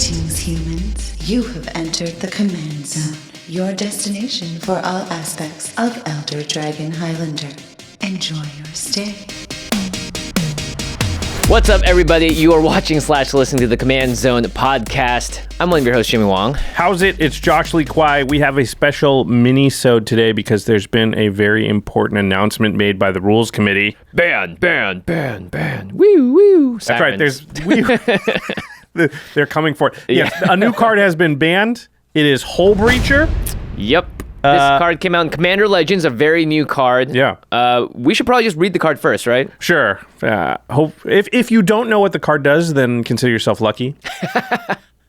Greetings, humans. You have entered the Command Zone, your destination for all aspects of Elder Dragon Highlander. Enjoy your stay. What's up, everybody? You are watching / listening to the Command Zone podcast. I'm one of your hosts, Jimmy Wong. How's it? It's Josh Lee Kwai. We have a special mini-sode today because there's been a very important announcement made by the Rules Committee. Ban. Woo, woo. That's right. They're coming for it. Yes, a new card has been banned. It is Hullbreacher. Yep. This card came out in Commander Legends, a very new card. Yeah. We should probably just read the card first, right? Sure. If you don't know what the card does, then consider yourself lucky.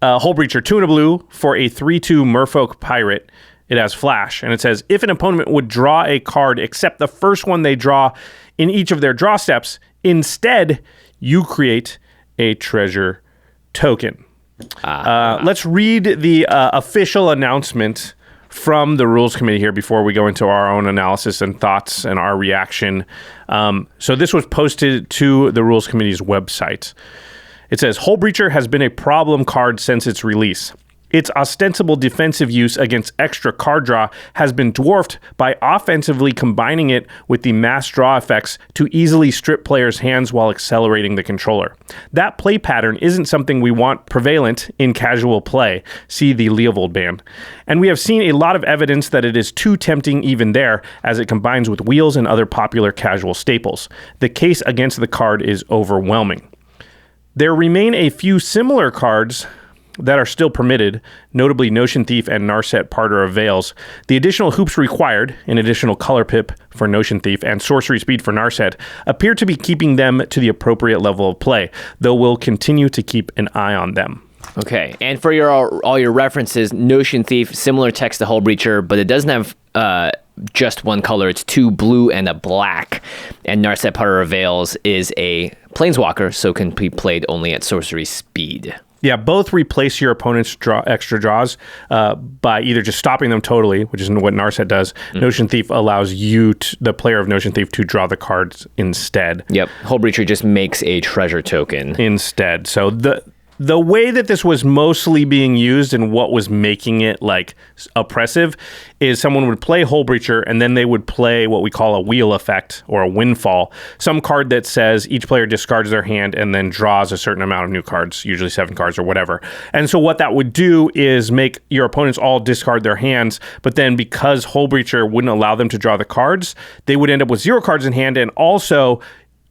Hullbreacher, 2 and a blue for a 3/2 Merfolk Pirate. It has flash, and it says, if an opponent would draw a card except the first one they draw in each of their draw steps, instead, you create a treasure token. Let's read the official announcement from the Rules Committee here before we go into our own analysis and thoughts and our reaction. So this was posted to the Rules Committee's website. It says, Hullbreacher has been a problem card since its release. Its ostensible defensive use against extra card draw has been dwarfed by offensively combining it with the mass draw effects to easily strip players' hands while accelerating the controller. That play pattern isn't something we want prevalent in casual play. See the Leovold ban. And we have seen a lot of evidence that it is too tempting even there, as it combines with wheels and other popular casual staples. The case against the card is overwhelming. There remain a few similar cards that are still permitted, notably Notion Thief and Narset Parter of Veils. The additional hoops required, an additional color pip for Notion Thief and sorcery speed for Narset, appear to be keeping them to the appropriate level of play, though we'll continue to keep an eye on them. Okay, and for all your references, Notion Thief, similar text to Hullbreacher, but it doesn't have just one color. It's 2 blue and a black. And Narset Parter of Veils is a planeswalker, so can be played only at sorcery speed. Yeah, both replace your opponent's extra draws by either just stopping them totally, which is what Narset does. Notion Thief allows you, the player of Notion Thief, to draw the cards instead. Yep, Hullbreacher just makes a treasure token. Instead. So the way that this was mostly being used and what was making it like oppressive is someone would play Hullbreacher and then they would play what we call a wheel effect or a windfall. Some card that says each player discards their hand and then draws a certain amount of new cards, usually 7 cards or whatever. And so what that would do is make your opponents all discard their hands, but then because Hullbreacher wouldn't allow them to draw the cards, they would end up with 0 cards in hand, and also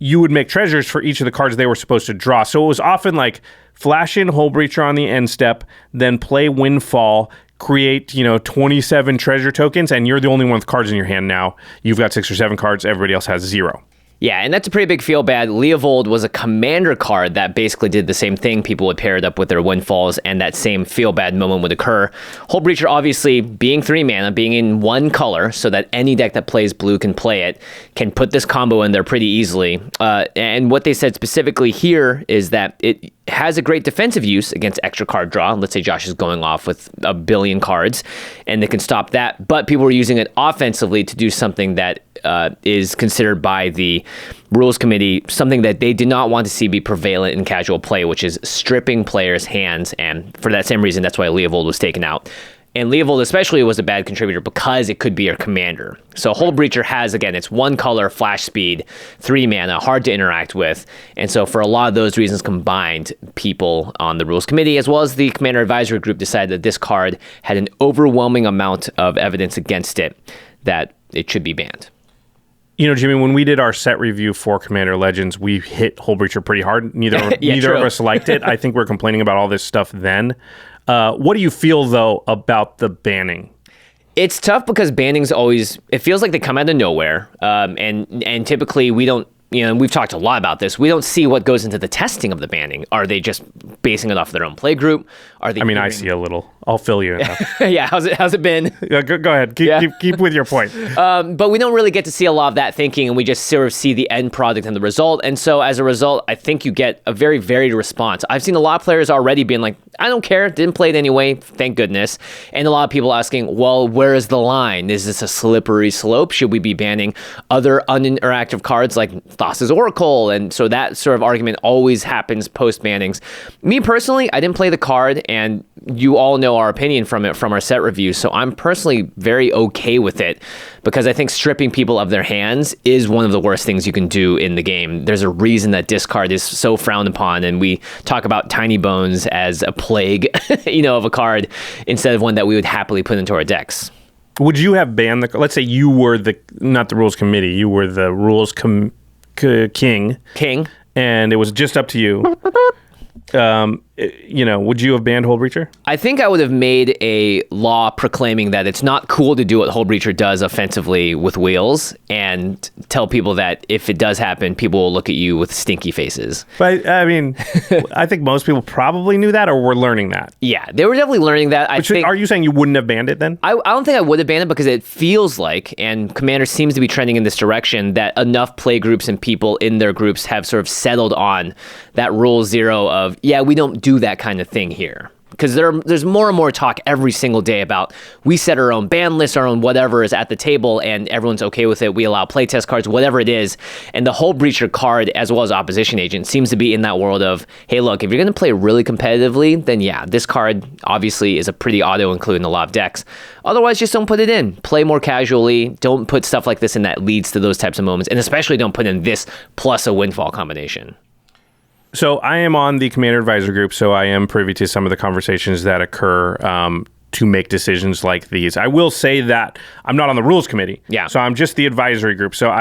you would make treasures for each of the cards they were supposed to draw. So it was often like flash in Hullbreacher on the end step, then play Windfall, create 27 treasure tokens, and you're the only one with cards in your hand now. You've got 6 or 7 cards, everybody else has 0. Yeah, and that's a pretty big feel bad. Leovold was a commander card that basically did the same thing. People would pair it up with their windfalls, and that same feel bad moment would occur. Hullbreacher, obviously, being 3 mana, being in 1 color, so that any deck that plays blue can play it, can put this combo in there pretty easily. And what they said specifically here is that it has a great defensive use against extra card draw. Let's say Josh is going off with a billion cards, and they can stop that. But people were using it offensively to do something that is considered by the Rules Committee something that they did not want to see be prevalent in casual play, which is stripping players' hands. And for that same reason, that's why Leovold was taken out. And Leovold especially was a bad contributor because it could be your commander. So Hullbreacher has, again, it's 1 color, flash speed, 3 mana, hard to interact with. And so for a lot of those reasons combined, people on the Rules Committee, as well as the Commander Advisory Group, decided that this card had an overwhelming amount of evidence against it that it should be banned. Jimmy, when we did our set review for Commander Legends, we hit Hullbreacher pretty hard. Neither of us liked it. I think we're complaining about all this stuff then. What do you feel, though, about the banning? It's tough because banning's always, it feels like they come out of nowhere. And typically we don't, we've talked a lot about this. We don't see what goes into the testing of the banning. Are they just basing it off their own play group? Are they? I see a little. I'll fill you in. Yeah, how's it been? Yeah, go ahead. Keep with your point. But we don't really get to see a lot of that thinking, and we just sort of see the end product and the result. And so as a result, I think you get a very varied response. I've seen a lot of players already being like, I don't care, didn't play it anyway, thank goodness. And a lot of people asking, well, where is the line? Is this a slippery slope? Should we be banning other uninteractive cards like Thassa's Oracle. And so that sort of argument always happens post bannings. Me personally, I didn't play the card, and you all know our opinion from it from our set review. So I'm personally very okay with it, because I think stripping people of their hands is one of the worst things you can do in the game. There's a reason that discard is so frowned upon, and we talk about Tiny Bones as a plague, of a card instead of one that we would happily put into our decks. Would you have banned the? Let's say you were not the rules committee, you were the rules king, and it was just up to you. Would you have banned Hullbreacher? I think I would have made a law proclaiming that it's not cool to do what Hullbreacher does offensively with wheels, and tell people that if it does happen, people will look at you with stinky faces. But I mean, I think most people probably knew that, or were learning that. Yeah, they were definitely learning that. Are you saying you wouldn't have banned it then? I don't think I would have banned it, because it feels like, and Commander seems to be trending in this direction, that enough play groups and people in their groups have sort of settled on that rule zero of, yeah, we don't do that kind of thing here. Because there's more and more talk every single day about, we set our own ban list, our own whatever is at the table, and everyone's okay with it. We allow playtest cards, whatever it is. And the Hullbreacher card, as well as Opposition Agent, seems to be in that world of, hey, look, if you're going to play really competitively, then yeah, this card obviously is a pretty auto-include in a lot of decks. Otherwise, just don't put it in. Play more casually. Don't put stuff like this in that leads to those types of moments. And especially don't put in this plus a windfall combination. So I am on the Commander Advisor group, so I am privy to some of the conversations that occur to make decisions like these. I will say that I'm not on the rules committee. Yeah. So I'm just the advisory group. So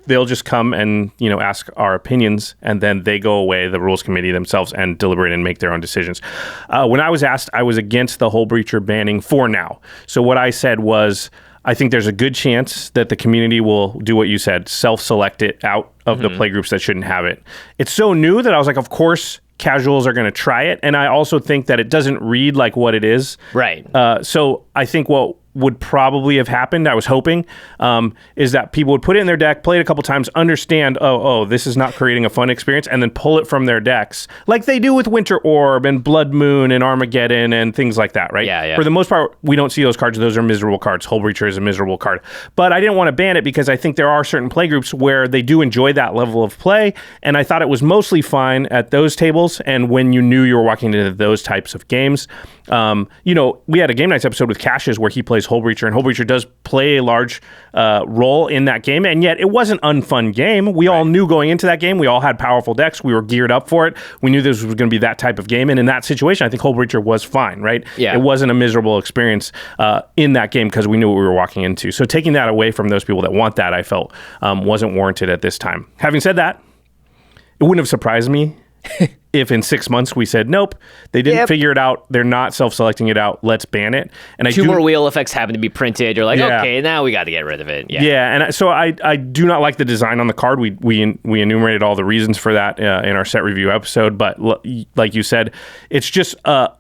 they'll just come and, ask our opinions, and then they go away, the rules committee themselves, and deliberate and make their own decisions. When I was asked, I was against the Hullbreacher banning for now. So what I said was, I think there's a good chance that the community will do what you said, self-select it out of the play groups that shouldn't have it. It's so new that I was like, of course, casuals are going to try it. And I also think that it doesn't read like what it is. Right. So I think what would probably have happened, I was hoping, is that people would put it in their deck, play it a couple times, understand, this is not creating a fun experience, and then pull it from their decks, like they do with Winter Orb and Blood Moon and Armageddon and things like that, right? Yeah. For the most part, we don't see those cards. Those are miserable cards. Hullbreacher is a miserable card. But I didn't want to ban it, because I think there are certain play groups where they do enjoy that level of play, and I thought it was mostly fine at those tables, and when you knew you were walking into those types of games. We had a Game Nights episode with Cassius where he plays Hullbreacher, and Hullbreacher does play a large role in that game, and yet it was an unfun game. We all knew going into that game, we all had powerful decks, we were geared up for it, we knew this was going to be that type of game, and in that situation, I think Hullbreacher was fine, right? Yeah. It wasn't a miserable experience in that game, because we knew what we were walking into. So taking that away from those people that want that, I felt wasn't warranted at this time. Having said that, it wouldn't have surprised me if in 6 months we said, nope, they didn't figure it out, they're not self-selecting it out, let's ban it. And Two more wheel effects happen to be printed. You're like, okay, now we got to get rid of it. Yeah, and so I do not like the design on the card. We enumerated all the reasons for that in our set review episode, but like you said, it's just a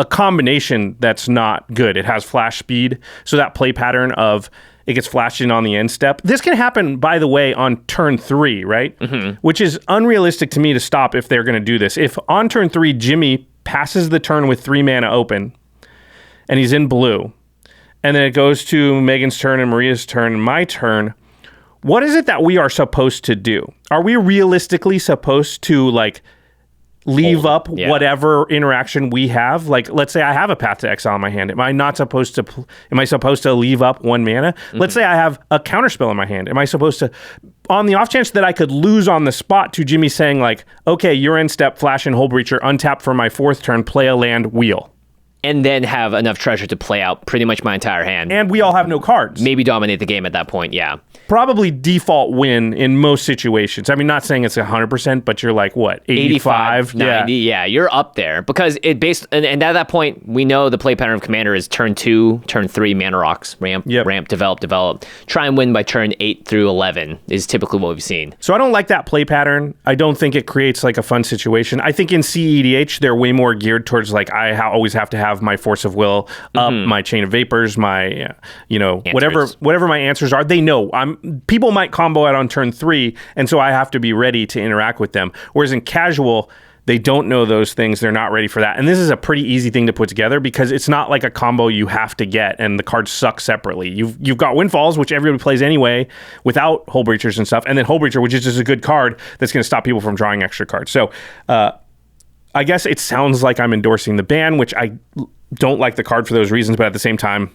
combination that's not good. It has flash speed, so that play pattern of it gets flashed in on the end step. This can happen, by the way, on turn 3, right? Mm-hmm. Which is unrealistic to me to stop if they're going to do this. If on turn 3, Jimmy passes the turn with 3 mana open, and he's in blue, and then it goes to Megan's turn and Maria's turn and my turn, what is it that we are supposed to do? Are we realistically supposed to, leave up whatever interaction we have? Like, let's say I have a Path to Exile in my hand. Am I supposed to leave up 1 mana? Mm-hmm. Let's say I have a counterspell in my hand. Am I supposed to, on the off chance that I could lose on the spot to Jimmy saying okay, you're in step, flash and Hullbreacher, untap for my 4th turn, play a land, wheel. And then have enough treasure to play out pretty much my entire hand. And we all have no cards. Maybe dominate the game at that point, yeah. Probably default win in most situations. I mean, not saying it's 100%, but you're like, what, 85? 90, yeah, you're up there. Because and at that point, we know the play pattern of Commander is turn 2, turn 3, mana rocks, ramp, develop. Try and win by turn 8 through 11 is typically what we've seen. So I don't like that play pattern. I don't think it creates a fun situation. I think in CEDH, they're way more geared towards I always have to have my Force of Will up, my Chain of Vapors, my, whatever my answers are. They know people might combo out on turn 3, and so I have to be ready to interact with them. Whereas in casual, They don't know those things. They're not ready for that. And this is a pretty easy thing to put together because it's not like a combo you have to get and the cards suck separately. You've got Windfalls, which everybody plays anyway, without Hullbreachers and stuff, and then Hullbreacher, which is just a good card that's going to stop people from drawing extra cards. So I guess it sounds like I'm endorsing the ban, which I don't like the card for those reasons, but at the same time,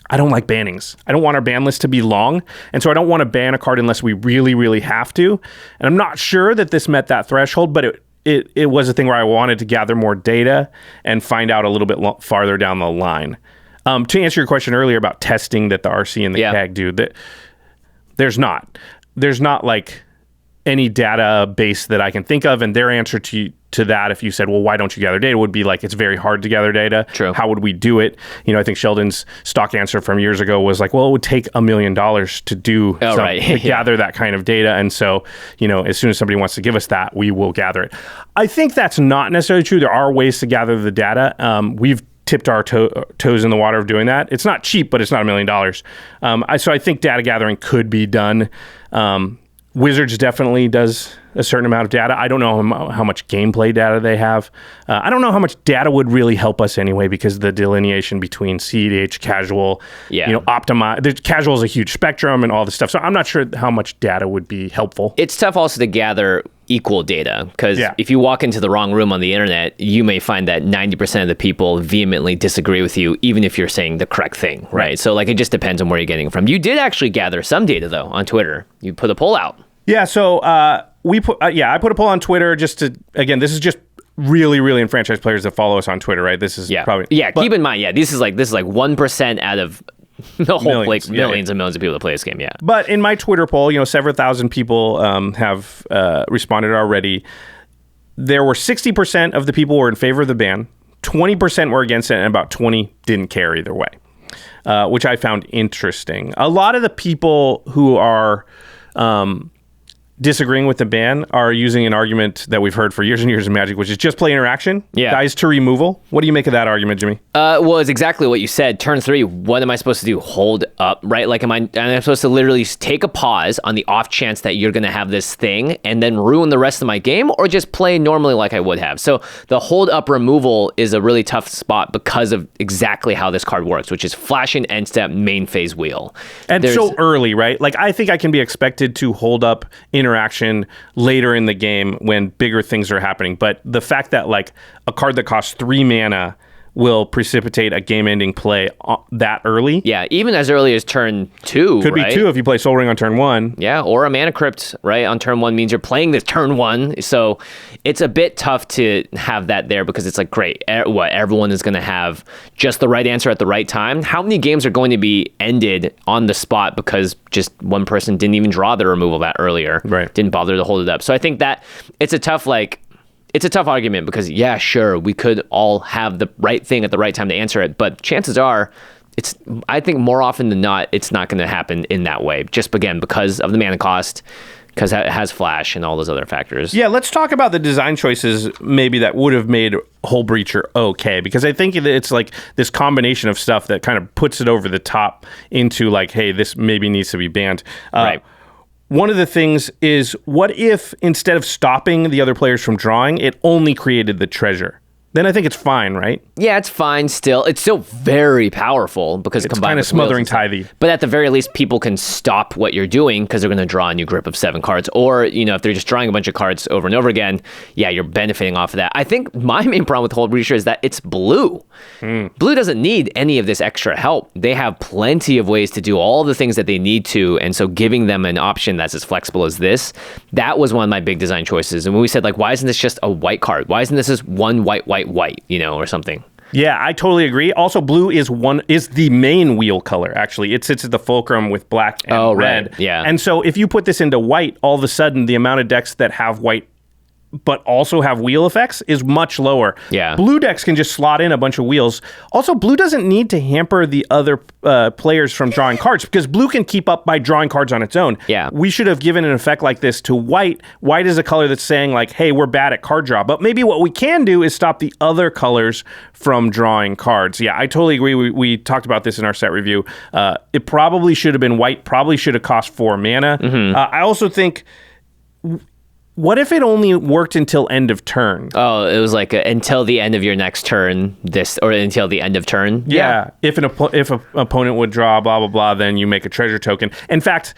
I don't like bannings. I don't want our ban list to be long, and so I don't want to ban a card unless we really, really have to. And I'm not sure that this met that threshold, but it was a thing where I wanted to gather more data and find out a little bit farther down the line. To answer your question earlier about testing that the RC and the CAG do, that there's not like any database that I can think of, and their answer to that, if you said, well, why don't you gather data, would be like, it's very hard to gather data. True. How would we do it? I think Sheldon's stock answer from years ago was like, well, it would take $1 million to gather that kind of data. And so, as soon as somebody wants to give us that, we will gather it. I think that's not necessarily true. There are ways to gather the data. We've tipped our toes in the water of doing that. It's not cheap, but it's not $1 million. So I think data gathering could be done. Wizards definitely does a certain amount of data. I don't know how much gameplay data they have. I don't know how much data would really help us anyway, because the delineation between CEDH, casual, optimize. Casual is a huge spectrum and all this stuff. So I'm not sure how much data would be helpful. It's tough also to gather equal data, because if you walk into the wrong room on the internet, you may find that 90% of the people vehemently disagree with you, even if you're saying the correct thing, right? So it just depends on where you're getting it from. You did actually gather some data though on Twitter. You put a poll out. Yeah, so I put a poll on Twitter just to, again, this is just really, really enfranchised players that follow us on Twitter, right? This is probably... Yeah, keep in mind, this is like 1% out of the whole millions and millions of people that play this game, But in my Twitter poll, several thousand people have responded already. There were 60% of the people were in favor of the ban, 20% were against it, and about 20 didn't care either way, which I found interesting. A lot of the people who are... disagreeing with the ban are using an argument that we've heard for years and years in Magic, which is just play interaction. Dies to removal. What do you make of that argument, Jimmy? Well, it's exactly what you said. Turn 3, what am I supposed to do? Hold up, right? Am I supposed to literally take a pause on the off chance that you're going to have this thing and then ruin the rest of my game, or just play normally like I would have? So the hold up removal is a really tough spot because of exactly how this card works, which is flashing end step main phase wheel. And so early, right? I think I can be expected to hold up interaction later in the game when bigger things are happening. But the fact that a card that costs 3 mana will precipitate a game-ending play that early. Yeah, even as early as turn 2, Could be 2 if you play Soul Ring on turn 1. Yeah, or a Mana Crypt, right, on turn 1 means you're playing this turn 1. So it's a bit tough to have that there, because it's great, everyone is going to have just the right answer at the right time. How many games are going to be ended on the spot because just one person didn't even draw the removal that earlier, right? Didn't bother to hold it up. So I think that it's a tough argument, because sure, we could all have the right thing at the right time to answer it, but chances are I think more often than not, it's not going to happen in that way, just again because of the mana cost, because it has flash and all those other factors. Yeah, let's talk about the design choices maybe that would have made Hullbreacher okay, because I think it's this combination of stuff that kind of puts it over the top into hey, this maybe needs to be banned. Right. One of the things is, what if instead of stopping the other players from drawing, it only created the treasure? Then I think it's fine, right? Yeah, it's fine still. It's still very powerful because it's kind of smothering Tithe. But at the very least, people can stop what you're doing because they're going to draw a new grip of 7 cards. Or, if they're just drawing a bunch of cards over and over again, you're benefiting off of that. I think my main problem with Hullbreacher is that it's blue. Blue doesn't need any of this extra help. They have plenty of ways to do all the things that they need to. And so giving them an option that's as flexible as this, that was one of my big design choices. And when we said, why isn't this just a white card? Why isn't this just one white, or something? Yeah, I totally agree. Also, blue is the main wheel color, actually. It sits at the fulcrum with black and red. Right. Yeah. And so if you put this into white, all of a sudden the amount of decks that have white but also have wheel effects is much lower. Yeah. Blue decks can just slot in a bunch of wheels. Also, blue doesn't need to hamper the other players from drawing cards, because blue can keep up by drawing cards on its own. Yeah. We should have given an effect like this to white. White is a color that's saying hey, we're bad at card draw. But maybe what we can do is stop the other colors from drawing cards. Yeah, I totally agree. We talked about this in our set review. It probably should have been white, probably should have cost 4 mana. I also think What if it only worked until end of turn? Oh, it was like until the end of your next turn, or until the end of turn. Yeah. If an opponent would draw blah blah blah, then you make a treasure token. In fact,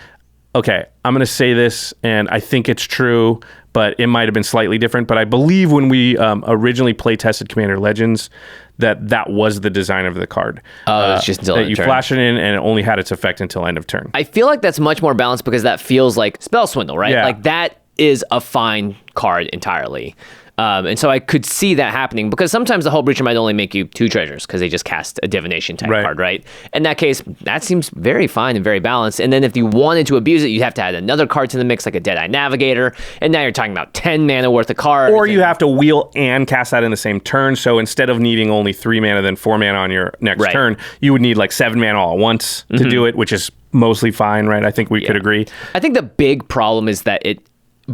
okay, I'm going to say this, and I think it's true, but it might have been slightly different. But I believe when we originally play tested Commander Legends, that was the design of the card. Oh, it's just until end of turn. You flash it in, and it only had its effect until end of turn. I feel like that's much more balanced because that feels like Spell Swindle, right? Yeah. Like that is a fine card entirely. And so I could see that happening because sometimes the Hullbreacher might only make you 2 treasures because they just cast a divination type card, right? In that case, that seems very fine and very balanced. And then if you wanted to abuse it, you'd have to add another card to the mix, like a Deadeye Navigator. And now you're talking about 10 mana worth of cards. Or you have to wheel and cast that in the same turn. So instead of needing only 3 mana, then 4 mana on your next turn, you would need like 7 mana all at once to do it, which is mostly fine, right? I think we could agree. I think the big problem is that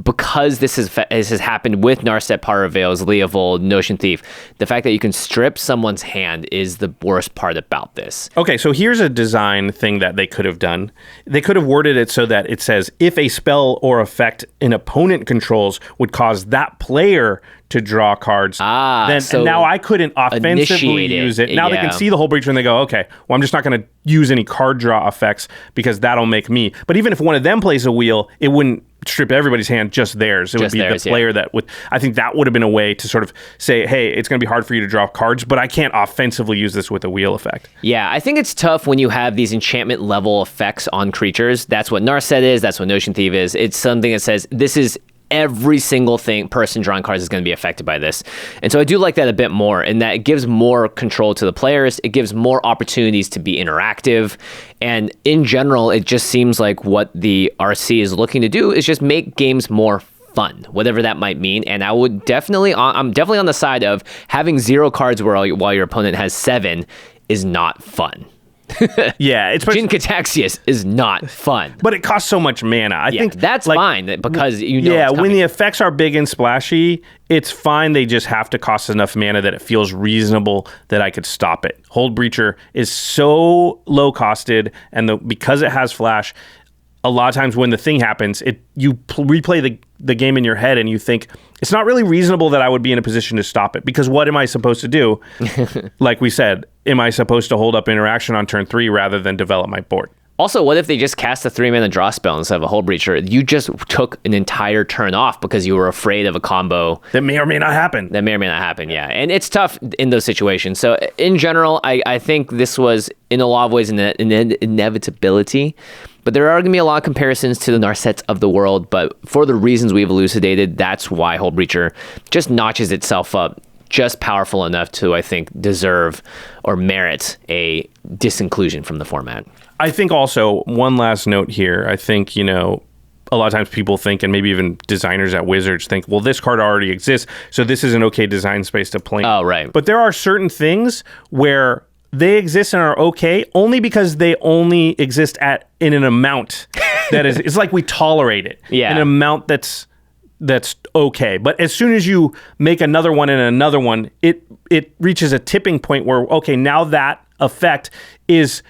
because this has happened with Narset, Power Veils, Leovold, Notion Thief, the fact that you can strip someone's hand is the worst part about this. Okay, so here's a design thing that they could have done. They could have worded it so that it says, if a spell or effect an opponent controls would cause that player to draw cards, then so now I couldn't offensively use it. Now they can see the Hullbreacher and they go, okay, well, I'm just not going to use any card draw effects because that'll make me. But even if one of them plays a wheel, it wouldn't strip everybody's hand, just theirs. It would be the player that would. I think that would have been a way to sort of say, hey, it's going to be hard for you to draw cards, but I can't offensively use this with a wheel effect. Yeah, I think it's tough when you have these enchantment level effects on creatures. That's what Narset is. That's what Notion Thief is. It's something that says this is every single person drawing cards is going to be affected by this. And so I do like that a bit more, in that it gives more control to the players. It gives more opportunities to be interactive. And in general, it just seems like what the RC is looking to do is just make games more fun, whatever that might mean. And I'm definitely on the side of having 0 cards while your opponent has 7 is not fun. Yeah, it's Jin Cataxius is not fun, but it costs so much mana. I think that's fine because when the effects are big and splashy, it's fine. They just have to cost enough mana that it feels reasonable that I could stop it. Hullbreacher is so low costed, and because it has flash, a lot of times when the thing happens, you replay the game in your head and you think, it's not really reasonable that I would be in a position to stop it, because what am I supposed to do? Like we said, am I supposed to hold up interaction on turn 3 rather than develop my board? Also, what if they just cast a 3-mana draw spell instead of a Hullbreacher? You just took an entire turn off because you were afraid of a combo. That may or may not happen. Yeah. And it's tough in those situations. So in general, I think this was, in a lot of ways, an inevitability. But there are going to be a lot of comparisons to the Narsets of the world. But for the reasons we've elucidated, that's why Hullbreacher just notches itself up just powerful enough to, I think, deserve or merit a disinclusion from the format. I think also, one last note here, I think, a lot of times people think, and maybe even designers at Wizards think, well, this card already exists, so this is an okay design space to play. Oh, right. But there are certain things where they exist and are okay only because they only exist in an amount that is, it's like we tolerate it. Yeah. An amount that's okay. But as soon as you make another one and another one, it reaches a tipping point where, okay, now that effect is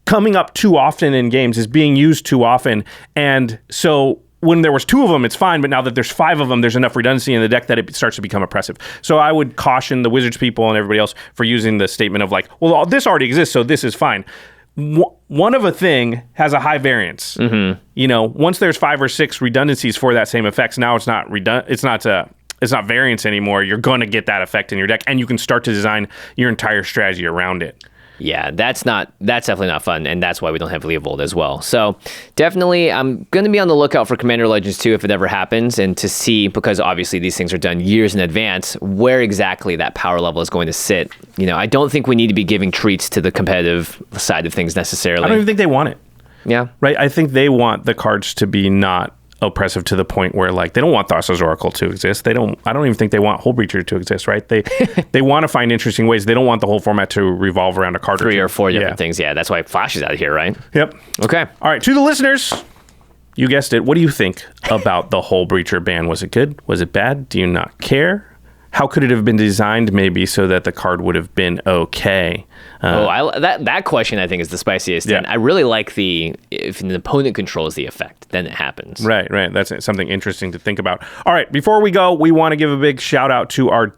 coming up too often in games, is being used too often. And so when there was 2 of them, it's fine. But now that there's 5 of them, there's enough redundancy in the deck that it starts to become oppressive. So I would caution the Wizards people and everybody else for using the statement of like, well, this already exists, so this is fine. One of a thing has a high variance. Mm-hmm. Once there's 5 or 6 redundancies for that same effects, now it's not it's not variance anymore. You're going to get that effect in your deck, and you can start to design your entire strategy around it. Yeah, that's definitely not fun, and that's why we don't have Leovold as well. So definitely, I'm going to be on the lookout for Commander Legends 2 if it ever happens, and to see, because obviously these things are done years in advance, where exactly that power level is going to sit. I don't think we need to be giving treats to the competitive side of things necessarily. I don't even think they want it. Yeah. Right? I think they want the cards to be not oppressive to the point where, like, they don't want Thassa's Oracle to exist. I don't even think they want Hullbreacher to exist, right? They want to find interesting ways. They don't want the whole format to revolve around a card 3 or 4 different things. Yeah, that's why Flash is out of here, right? Yep. Okay. All right, to the listeners, you guessed it. What do you think about the Hullbreacher ban? Was it good? Was it bad? Do you not care? how could it have been designed maybe so that the card would have been okay? That question I think is the spiciest. Yeah. And I really like if an opponent controls the effect, then it happens. Right. That's something interesting to think about. All right, before we go, we want to give a big shout out to our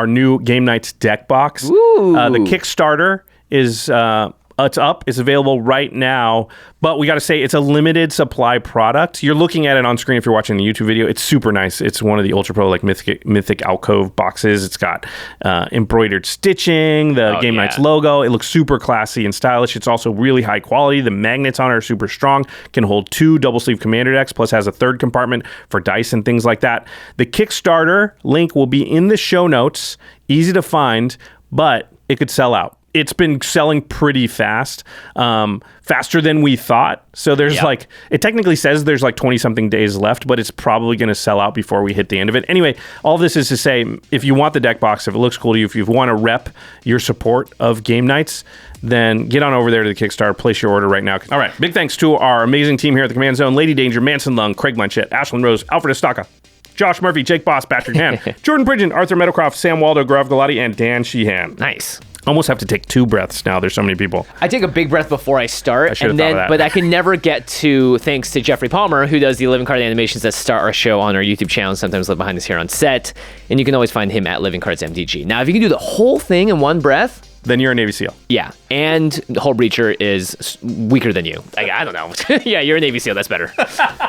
new Game Nights deck box. The Kickstarter is it's up. It's available right now, but we got to say it's a limited supply product. You're looking at it on screen if you're watching the YouTube video. It's super nice. It's one of the UltraPro like Mythic Alcove boxes. It's got embroidered stitching, the Game Nights logo. It looks super classy and stylish. It's also really high quality. The magnets on it are super strong. Can hold 2 double sleeve commander decks, plus has a third compartment for dice and things like that. The Kickstarter link will be in the show notes. Easy to find, but it could sell out. It's been selling pretty fast, faster than we thought. So there's it technically says there's 20 something days left, but it's probably going to sell out before we hit the end of it. Anyway, all this is to say, if you want the deck box, if it looks cool to you, if you want to rep your support of Game Nights, then get on over there to the Kickstarter, place your order right now. All right, big thanks to our amazing team here at the Command Zone: Lady Danger, Manson Lung, Craig Munchett, Ashlyn Rose, Alfred Estaka, Josh Murphy, Jake Boss, Patrick Han, Jordan Bridgen, Arthur Meadowcroft, Sam Waldo, Grav Galati, and Dan Sheehan. Nice. Almost have to take 2 breaths now. There's so many people. I take a big breath before I start, but I can never get to, thanks to Jeffrey Palmer, who does the living card animations that start our show on our YouTube channel, sometimes live behind us here on set, and you can always find him at Living Cards MDG. Now, if you can do the whole thing in one breath, then you're a Navy SEAL. Yeah, and Hullbreacher is weaker than you. I don't know. Yeah, you're a Navy SEAL. That's better.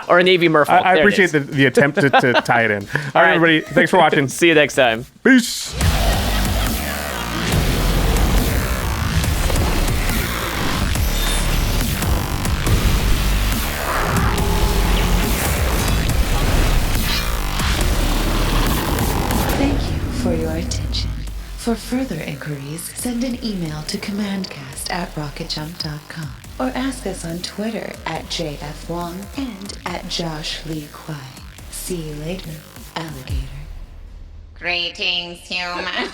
Or a Navy Merfolk. I appreciate the attempt to tie it in. All right, everybody. Thanks for watching. See you next time. Peace. Thank you for your attention. For further inquiries, send an email to commandcast@rocketjump.com or ask us on Twitter @JFWong and @JoshLeeQuai. See you later, alligator. Greetings, humans.